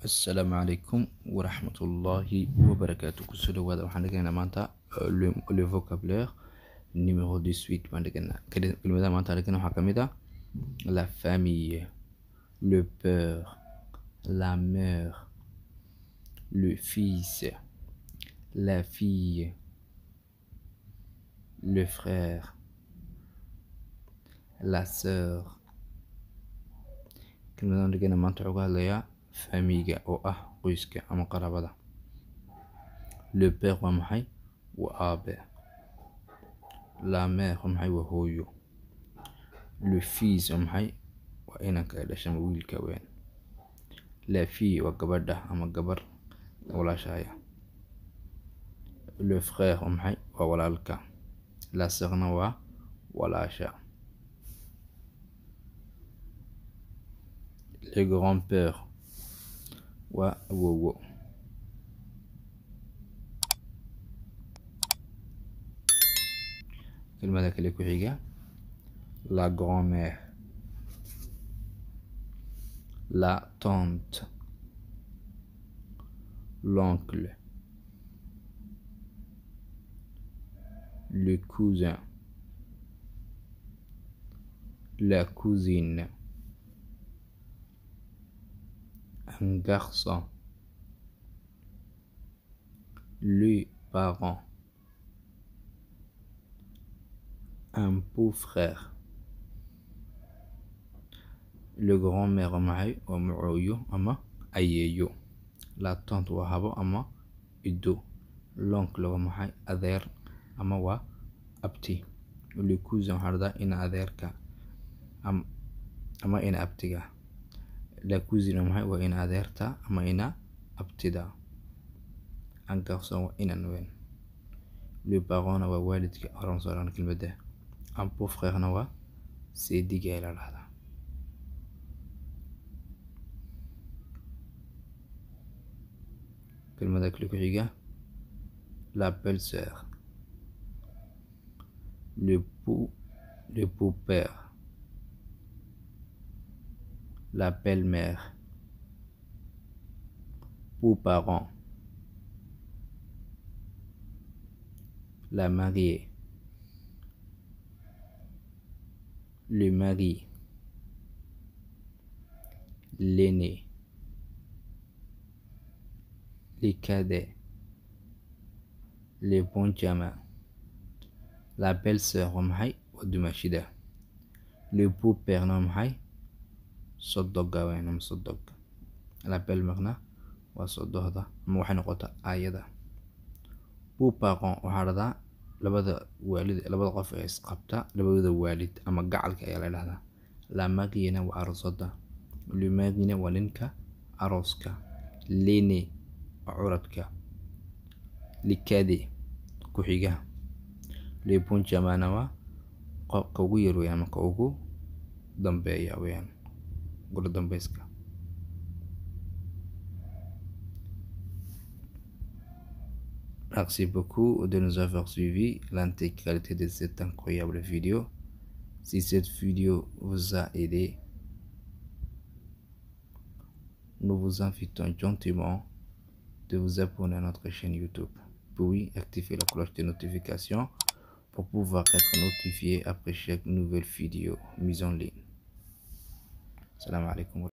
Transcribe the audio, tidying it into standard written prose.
السلام عليكم ورحمة الله وبركاته. كل هذا وحنا لقينا معناتها لو فوكابلير numéro 18 ما لقينا كلمة معناتها لقينا حكمتها la famille, le père, la mère, le fils, la fille, le frère, la sœur. كلمة لقينا معناتها عقال ليا famille أو قيسك أما قرابة. le père ومحي وأب. la mère ومحي وهويو. le fils ومحي وإنك دشم ويلك وين. la fille وقبردة أما قبر ولا شاية. le frère ومحي وولالك. la sœur نوا ولا شا. le grand-père ووو. كلمة ذاك اللي كوحيقة la grand-mère, la tante, l'oncle, le cousin, la cousine, un garçon, les parents, un beau-frère, le grand-mère معي ومعويو أما أييو. la tante وهابو أما إدو. l'oncle ومعي أذير أما و أبتي. le cousin هردا إن أذيرك أما إن أبتيك. la cousine ومعي وإن أذيرتا أما إن أبتدا. un garçon وإن نوين. le parent ووالدك أرون صاران كلمة ده. un beau-frère نوا سيدي جايل هذا. كلمة ذاك اللي la belle-sœur, le beau-père, la belle-mère, beau-parent, la mariée, le mari, l'aîné, les cadets, les benjamins, la belle-sœur ومحي ودمشيدة. le beau-père نمحي صدق وين مصدق. la belle-mère وصدق هذا موحي نقطة آية. beau-parent وهذا لبدا والد لبدا قف إسقابتا لبدا والد أما قعلك يا لهذا. la mariée وعروسة. le mari ولنك عروسك. l'aîné عرتك. les cadets كحيجها. les benjamins كوغو يروي أما كوغو دمبيا وين قول دمبيسكا. Merci beaucoup de nous avoir suivis l'intégralité de cette incroyable vidéo. Si cette vidéo vous a aidé, nous vous invitons gentiment de vous abonner à notre chaîne YouTube, puis activer la cloche de notification pour pouvoir être notifié après chaque nouvelle vidéo mise en ligne. Salam alaikum.